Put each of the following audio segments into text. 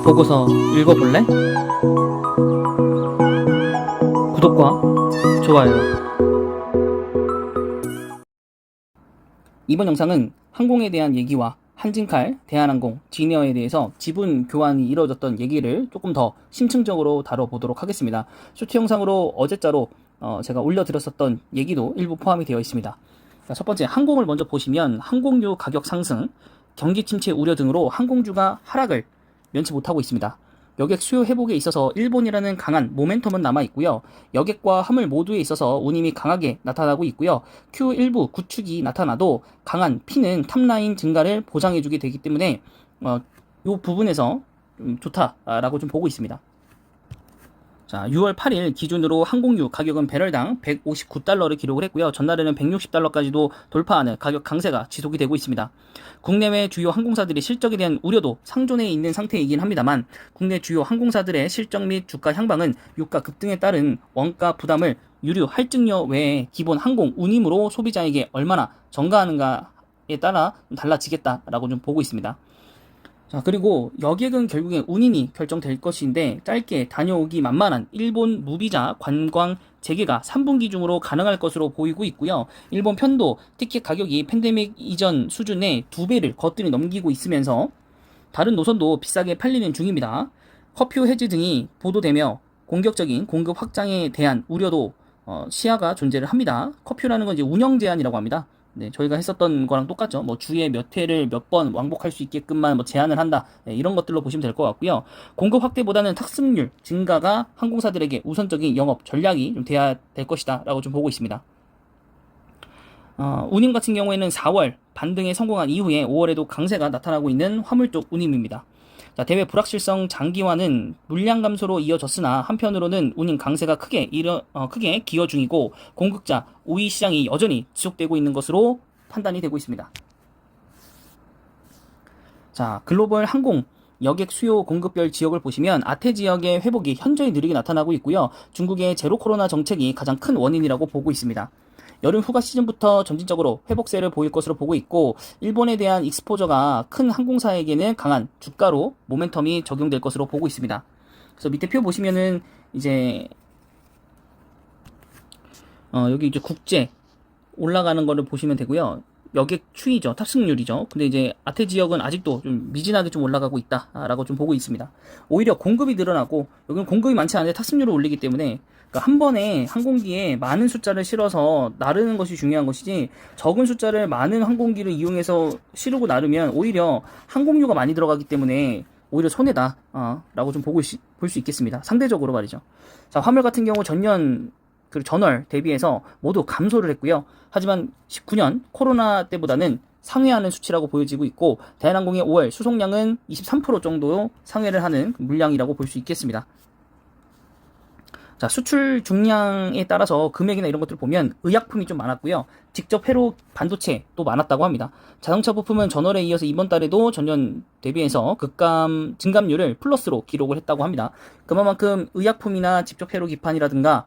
보고서 읽어볼래? 구독과 좋아요. 이번 영상은 항공에 대한 얘기와 한진칼, 대한항공, 지니어에 대해서 지분 교환이 이루어졌던 얘기를 조금 더 심층적으로 다뤄보도록 하겠습니다. 쇼트 영상으로 어제자로 제가 올려드렸었던 얘기도 일부 포함이 되어 있습니다. 첫 번째, 항공을 먼저 보시면 항공유 가격 상승, 경기 침체 우려 등으로 항공주가 하락을 면치 못하고 있습니다. 여객 수요 회복에 있어서 일본이라는 강한 모멘텀은 남아있고요. 여객과 화물 모두에 있어서 운임이 강하게 나타나고 있고요. Q1부 구축이 나타나도 강한 P는 탑라인 증가를 보장해주게 되기 때문에 이 부분에서 좀 좋다라고 좀 보고 있습니다. 자, 6월 8일 기준으로 항공유 가격은 배럴당 159달러를 기록을 했고요. 전날에는 160달러까지도 돌파하는 가격 강세가 지속이 되고 있습니다. 국내외 주요 항공사들의 실적에 대한 우려도 상존해 있는 상태이긴 합니다만 국내 주요 항공사들의 실적 및 주가 향방은 유가 급등에 따른 원가 부담을 유류 할증료 외에 기본 항공 운임으로 소비자에게 얼마나 전가하는가에 따라 달라지겠다라고 좀 보고 있습니다. 자, 그리고 여객은 결국엔 운임이 결정될 것인데 짧게 다녀오기 만만한 일본 무비자 관광 재개가 3분기 중으로 가능할 것으로 보이고 있고요. 일본 편도 티켓 가격이 팬데믹 이전 수준의 2배를 거뜬히 넘기고 있으면서 다른 노선도 비싸게 팔리는 중입니다. 커퓨 해지 등이 보도되며 공격적인 공급 확장에 대한 우려도 시야가 존재를 합니다. 커퓨라는 건 이제 운영 제한이라고 합니다. 네, 저희가 했었던 거랑 똑같죠. 뭐 주에 몇 회를 몇 번 왕복할 수 있게끔만 뭐 제한을 한다. 네, 이런 것들로 보시면 될 것 같고요. 공급 확대보다는 탑승률 증가가 항공사들에게 우선적인 영업 전략이 좀 돼야 될 것이다라고 좀 보고 있습니다. 운임 같은 경우에는 4월 반등에 성공한 이후에 5월에도 강세가 나타나고 있는 화물 쪽 운임입니다. 자, 대외 불확실성 장기화는 물량 감소로 이어졌으나 한편으로는 운임 강세가 크게 기여 중이고 공급자 우위 시장이 여전히 지속되고 있는 것으로 판단이 되고 있습니다. 자, 글로벌 항공 여객 수요 공급별 지역을 보시면 아태 지역의 회복이 현저히 느리게 나타나고 있고요. 중국의 제로 코로나 정책이 가장 큰 원인이라고 보고 있습니다. 여름 휴가 시즌부터 점진적으로 회복세를 보일 것으로 보고 있고 일본에 대한 익스포저가 큰 항공사에게는 강한 주가로 모멘텀이 적용될 것으로 보고 있습니다. 그래서 밑에 표 보시면은 이제 여기 이제 국제 올라가는 거를 보시면 되고요. 여객 추이죠. 탑승률이죠. 근데 이제 아태 지역은 아직도 좀 미진하게 좀 올라가고 있다라고 좀 보고 있습니다. 오히려 공급이 늘어나고 여기는 공급이 많지 않은데 탑승률을 올리기 때문에 그러니까 한 번에 항공기에 많은 숫자를 실어서 나르는 것이 중요한 것이지 적은 숫자를 많은 항공기를 이용해서 실으고 나르면 오히려 항공료가 많이 들어가기 때문에 오히려 손해다 라고 좀 볼 수 있겠습니다. 상대적으로 말이죠. 자, 화물 같은 경우 전년 그리고 전월 대비해서 모두 감소를 했고요. 하지만 19년 코로나 때보다는 상회하는 수치라고 보여지고 있고 대한항공의 5월 수송량은 23% 정도 상회를 하는 물량이라고 볼 수 있겠습니다. 자, 수출 중량에 따라서 금액이나 이런 것들을 보면 의약품이 좀 많았고요. 직접 회로 반도체도 많았다고 합니다. 자동차 부품은 전월에 이어서 이번 달에도 전년 대비해서 증감률을 플러스로 기록을 했다고 합니다. 그만큼 의약품이나 직접 회로 기판이라든가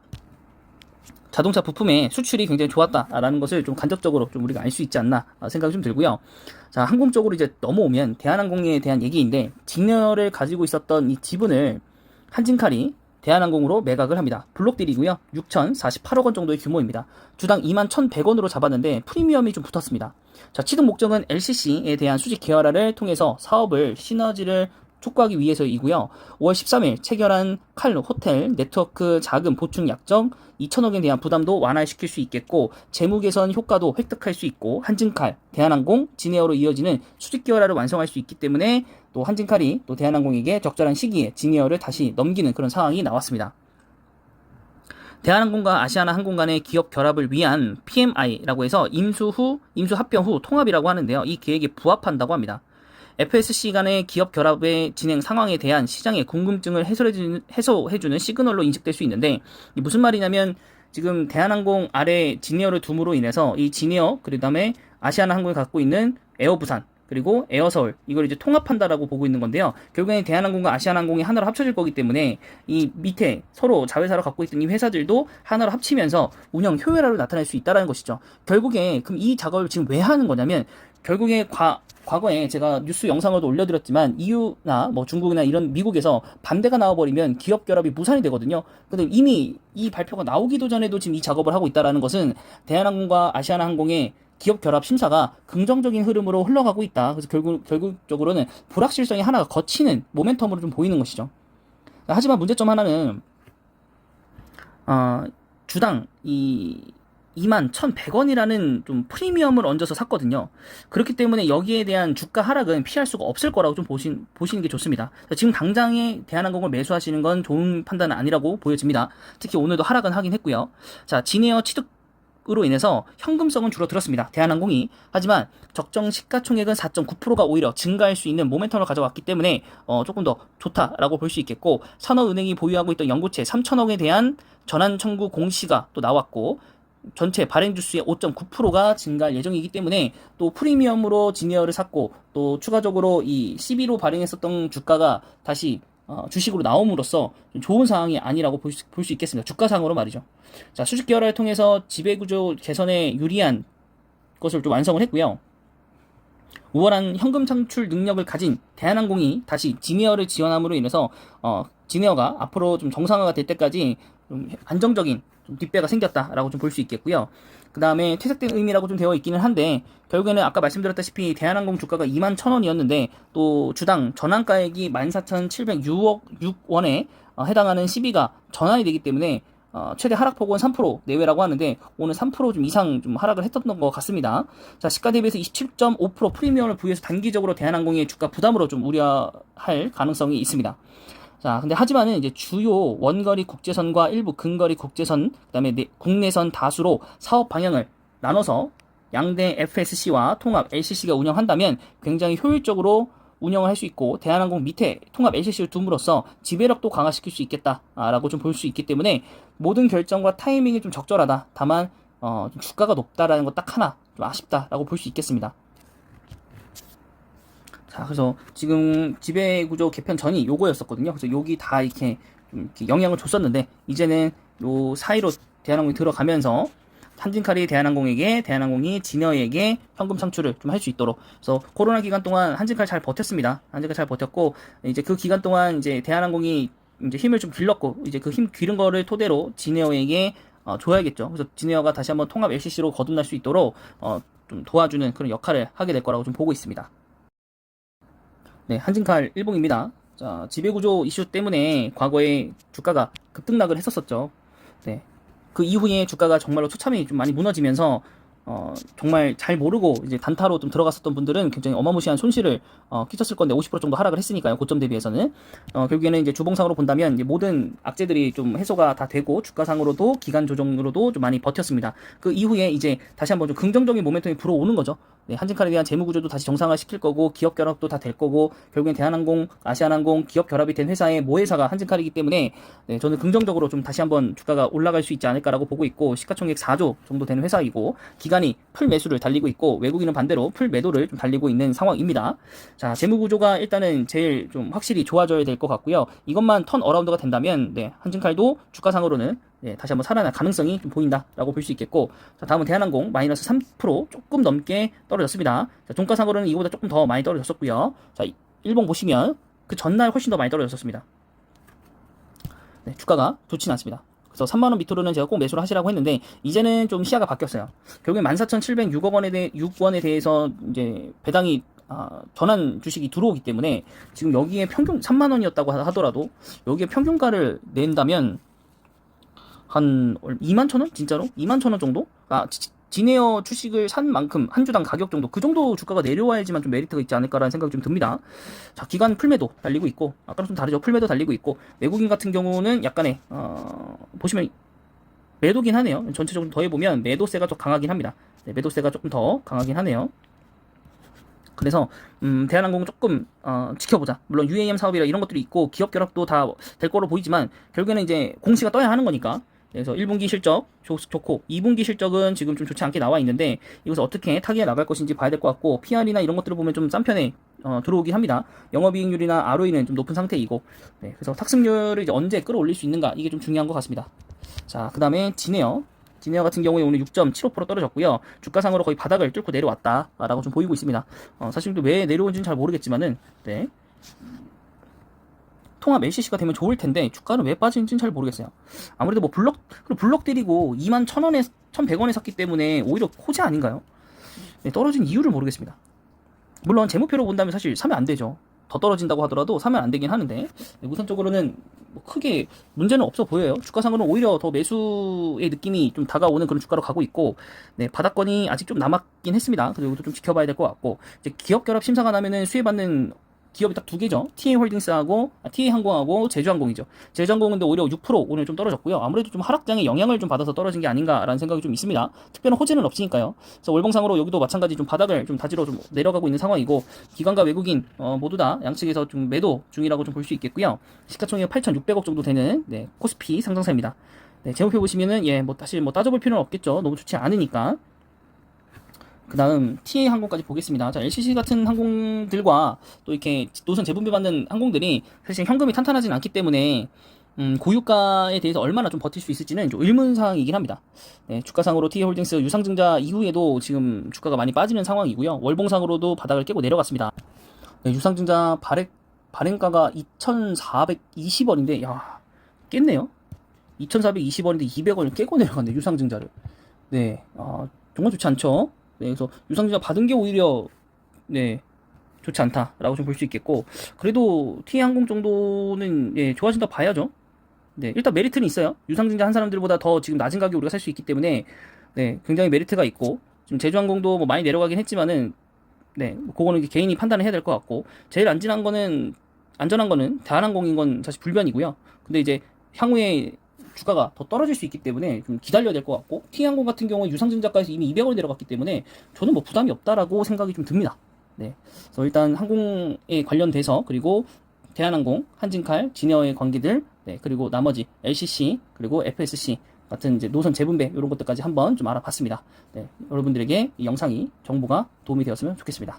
자동차 부품의 수출이 굉장히 좋았다라는 것을 좀 간접적으로 좀 우리가 알 수 있지 않나 생각이 좀 들고요. 자, 항공 쪽으로 이제 넘어오면 대한항공에 대한 얘기인데 진열을 가지고 있었던 이 지분을 한진칼이 대한항공으로 매각을 합니다. 블록딜이고요. 6,048억 원 정도의 규모입니다. 주당 21,100원으로 잡았는데 프리미엄이 좀 붙었습니다. 자, 취득 목적은 LCC에 대한 수직 계열화를 통해서 사업을 시너지를 촉구하기 위해서이고요. 5월 13일 체결한 칼 호텔 네트워크 자금 보충 약정 2천억에 대한 부담도 완화시킬 수 있겠고 재무 개선 효과도 획득할 수 있고 한진칼, 대한항공, 지니어로 이어지는 수직 계열화를 완성할 수 있기 때문에 또 한진칼이 또 대한항공에게 적절한 시기에 지니어를 다시 넘기는 그런 상황이 나왔습니다. 대한항공과 아시아나항공 간의 기업 결합을 위한 PMI라고 해서 임수 합병 후 통합이라고 하는데요. 이 계획에 부합한다고 합니다. FSC 간의 기업 결합의 진행 상황에 대한 시장의 궁금증을 해소해주는 시그널로 인식될 수 있는데 무슨 말이냐면 지금 대한항공 아래 지니어를 둠으로 인해서 이 지니어 그 다음에 아시아나항공이 갖고 있는 에어부산 그리고 에어서울 이걸 이제 통합한다라고 보고 있는 건데요. 결국엔 대한항공과 아시아나항공이 하나로 합쳐질 거기 때문에 이 밑에 서로 자회사를 갖고 있던 이 회사들도 하나로 합치면서 운영 효율화를 나타낼 수 있다라는 것이죠. 결국에 그럼 이 작업을 지금 왜 하는 거냐면 결국에 과거에 제가 뉴스 영상으로도 올려드렸지만 EU나 뭐 중국이나 이런 미국에서 반대가 나와버리면 기업 결합이 무산이 되거든요. 근데 이미 이 발표가 나오기도 전에도 지금 이 작업을 하고 있다라는 것은 대한항공과 아시아나항공의 기업 결합 심사가 긍정적인 흐름으로 흘러가고 있다. 그래서 결국적으로는 불확실성이 하나가 거치는 모멘텀으로 좀 보이는 것이죠. 하지만 문제점 하나는 주당 21,100원이라는 좀 프리미엄을 얹어서 샀거든요. 그렇기 때문에 여기에 대한 주가 하락은 피할 수가 없을 거라고 좀 보시는 게 좋습니다. 지금 당장에 대한항공을 매수하시는 건 좋은 판단은 아니라고 보여집니다. 특히 오늘도 하락은 하긴 했고요. 자, 진에어 취득으로 인해서 현금성은 줄어들었습니다. 대한항공이. 하지만 적정 시가총액은 4.9%가 오히려 증가할 수 있는 모멘텀을 가져왔기 때문에 조금 더 좋다라고 볼 수 있겠고, 산업은행이 보유하고 있던 연구채 3천억에 대한 전환 청구 공시가 또 나왔고, 전체 발행 주수의 5.9%가 증가할 예정이기 때문에 또 프리미엄으로 진에어를 샀고 또 추가적으로 이 CB로 발행했었던 주가가 다시 주식으로 나옴으로써 좀 좋은 상황이 아니라고 볼 수 있겠습니다. 주가상으로 말이죠. 자, 수직 계열화를 통해서 지배구조 개선에 유리한 것을 좀 완성을 했고요. 우월한 현금 창출 능력을 가진 대한항공이 다시 진에어를 지원함으로 인해서 진에어가 앞으로 좀 정상화가 될 때까지 좀 안정적인 좀 뒷배가 생겼다라고 좀 볼 수 있겠고요. 그 다음에 퇴색된 의미라고 좀 되어 있기는 한데 결국에는 아까 말씀드렸다시피 대한항공 주가가 21,000원이었는데 또 주당 전환가액이 14,706원에 해당하는 시비가 전환이 되기 때문에 최대 하락폭은 3% 내외라고 하는데 오늘 3% 좀 이상 좀 하락을 했던 것 같습니다. 자, 시가 대비해서 27.5% 프리미엄을 부여해서 단기적으로 대한항공의 주가 부담으로 좀 우려할 가능성이 있습니다. 자, 근데 하지만은 이제 주요 원거리 국제선과 일부 근거리 국제선, 그다음에 국내선 다수로 사업 방향을 나눠서 양대 FSC와 통합 LCC가 운영한다면 굉장히 효율적으로 운영을 할 수 있고 대한항공 밑에 통합 LCC를 둠으로써 지배력도 강화시킬 수 있겠다라고 좀 볼 수 있기 때문에 모든 결정과 타이밍이 좀 적절하다. 다만 좀 주가가 높다라는 거 딱 하나 좀 아쉽다라고 볼 수 있겠습니다. 자, 그래서 지금 지배구조 개편 전이 요거였었거든요. 그래서 여기 다 이렇게 좀 이렇게 영향을 줬었는데 이제는 요 사이로 대한항공이 들어가면서 한진칼이 대한항공에게, 대한항공이 진에어에게 현금 창출을 좀 할 수 있도록. 그래서 코로나 기간 동안 한진칼 잘 버텼습니다. 한진칼 잘 버텼고 이제 그 기간 동안 이제 대한항공이 이제 힘을 좀 길렀고 이제 그 힘 기른 거를 토대로 진에어에게 줘야겠죠. 그래서 진에어가 다시 한번 통합 LCC로 거듭날 수 있도록 좀 도와주는 그런 역할을 하게 될 거라고 좀 보고 있습니다. 네, 한진칼 일봉입니다. 자, 지배구조 이슈 때문에 과거에 주가가 급등락을 했었었죠. 네. 그 이후에 주가가 정말로 처참히 좀 많이 무너지면서 정말 잘 모르고 이제 단타로 좀 들어갔었던 분들은 굉장히 어마무시한 손실을 끼쳤을 건데 50% 정도 하락을 했으니까요. 고점 대비해서는 결국에는 이제 주봉상으로 본다면 이제 모든 악재들이 좀 해소가 다 되고 주가상으로도 기간 조정으로도 좀 많이 버텼습니다. 그 이후에 이제 다시 한번 좀 긍정적인 모멘텀이 불어오는 거죠. 네, 한진칼에 대한 재무 구조도 다시 정상화 시킬 거고 기업 결합도 다 될 거고 결국엔 대한항공, 아시아나항공 기업 결합이 된 회사의 모회사가 한진칼이기 때문에 네, 저는 긍정적으로 좀 다시 한번 주가가 올라갈 수 있지 않을까라고 보고 있고 시가총액 4조 정도 되는 회사이고 기간이 풀 매수를 달리고 있고 외국인은 반대로 풀 매도를 좀 달리고 있는 상황입니다. 자, 재무 구조가 일단은 제일 좀 확실히 좋아져야 될 것 같고요. 이것만 턴 어라운드가 된다면 네, 한진칼도 주가상으로는 네, 다시 한번 살아날 가능성이 좀 보인다라고 볼 수 있겠고 자, 다음은 대한항공 마이너스 3% 조금 넘게 떨어졌습니다. 자, 종가상으로는 이거보다 조금 더 많이 떨어졌었고요. 자, 일봉 보시면 그 전날 훨씬 더 많이 떨어졌었습니다. 네, 주가가 좋지는 않습니다. 그래서 3만원 밑으로는 제가 꼭 매수를 하시라고 했는데 이제는 좀 시야가 바뀌었어요. 결국에 14,706원에 대해서 이제 배당이 전환 주식이 들어오기 때문에 지금 여기에 평균 3만원이었다고 하더라도 여기에 평균가를 낸다면 한 21,000원? 진짜로? 21,000원 정도? 진에어 주식을 산 만큼 한 주당 가격 정도 그 정도 주가가 내려와야지만 좀 메리트가 있지 않을까라는 생각이 좀 듭니다. 자, 기관 풀매도 달리고 있고 아까랑 좀 다르죠. 풀매도 달리고 있고 외국인 같은 경우는 약간의 보시면 매도긴 하네요. 전체적으로 더해보면 매도세가 좀 강하긴 합니다. 네, 매도세가 조금 더 강하긴 하네요. 그래서 대한항공 조금 지켜보자. 물론 UAM 사업이라 이런 것들이 있고 기업 결합도 다 될 거로 보이지만 결국에는 이제 공시가 떠야 하는 거니까 그래서 1분기 실적 좋고 2분기 실적은 지금 좀 좋지 않게 나와 있는데 이것을 어떻게 타개해 나갈 것인지 봐야 될 것 같고 PR이나 이런 것들을 보면 좀 싼 편에 들어오긴 합니다. 영업이익률이나 ROE는 좀 높은 상태이고 네, 그래서 탁승률을 이제 언제 끌어올릴 수 있는가 이게 좀 중요한 것 같습니다. 자, 그 다음에 지네어 같은 경우에 오늘 6.75% 떨어졌고요. 주가상으로 거의 바닥을 뚫고 내려왔다라고 좀 보이고 있습니다. 사실 또 왜 내려온지는 잘 모르겠지만은 네. 통합 LCC가 되면 좋을 텐데 주가는 왜 빠지는지는 잘 모르겠어요. 아무래도 뭐 블럭 때리고 21,000원에 1,100원에 샀기 때문에 오히려 호재 아닌가요? 네, 떨어진 이유를 모르겠습니다. 물론 재무표로 본다면 사실 사면 안 되죠. 더 떨어진다고 하더라도 사면 안 되긴 하는데 네, 우선적으로는 뭐 크게 문제는 없어 보여요. 주가상으로는 오히려 더 매수의 느낌이 좀 다가오는 그런 주가로 가고 있고 네, 바닥권이 아직 좀 남았긴 했습니다. 그리고 이것도 좀 지켜봐야 될 것 같고 이제 기업 결합 심사가 나면은 수혜받는 기업이 딱 두 개죠. TA홀딩스하고 TA항공하고 제주항공이죠. 제주항공은 근데 오히려 6% 오늘 좀 떨어졌고요. 아무래도 좀 하락장에 영향을 좀 받아서 떨어진 게 아닌가라는 생각이 좀 있습니다. 특별한 호재는 없으니까요. 그래서 월봉상으로 여기도 마찬가지 좀 바닥을 좀 다지러 좀 내려가고 있는 상황이고 기관과 외국인 모두 다 양측에서 좀 매도 중이라고 좀 볼 수 있겠고요. 시가총액 8,600억 정도 되는 네, 코스피 상장사입니다. 네, 제목표 보시면은 뭐 다시 따져볼 필요는 없겠죠. 너무 좋지 않으니까. 그 다음 TA 항공까지 보겠습니다. 자, LCC 같은 항공들과 또 이렇게 노선 재분배 받는 항공들이 사실 현금이 탄탄하진 않기 때문에 고유가에 대해서 얼마나 좀 버틸 수 있을지는 좀 의문사항이긴 합니다. 네, 주가상으로 TA홀딩스 유상증자 이후에도 지금 주가가 많이 빠지는 상황이고요. 월봉상으로도 바닥을 깨고 내려갔습니다. 네, 유상증자 발행가가 2,420원인데 야 깼네요. 2,420원인데 200원을 깨고 내려갔네 유상증자를. 네, 정말 좋지 않죠. 네, 그래서 유상증자 받은 게 오히려 네 좋지 않다라고 좀 볼 수 있겠고 그래도 T항공 정도는 예, 좋아진다 봐야죠. 네, 일단 메리트는 있어요. 유상증자 한 사람들보다 더 지금 낮은 가격에 우리가 살 수 있기 때문에 네, 굉장히 메리트가 있고 지금 제주항공도 뭐 많이 내려가긴 했지만은 네, 뭐 그거는 개인이 판단을 해야 될 것 같고 제일 안전한 거는 대한항공인 건 사실 불변이고요. 근데 이제 향후에 주가가 더 떨어질 수 있기 때문에 좀 기다려야 될 것 같고 T항공 같은 경우 유상증자가에서 이미 200원 내려갔기 때문에 저는 뭐 부담이 없다라고 생각이 좀 듭니다. 네, 그래서 일단 항공에 관련돼서 그리고 대한항공, 한진칼, 진에어의 관계들, 네, 그리고 나머지 LCC 그리고 FSC 같은 이제 노선 재분배 이런 것들까지 한번 좀 알아봤습니다. 네, 여러분들에게 이 영상이 정보가 도움이 되었으면 좋겠습니다.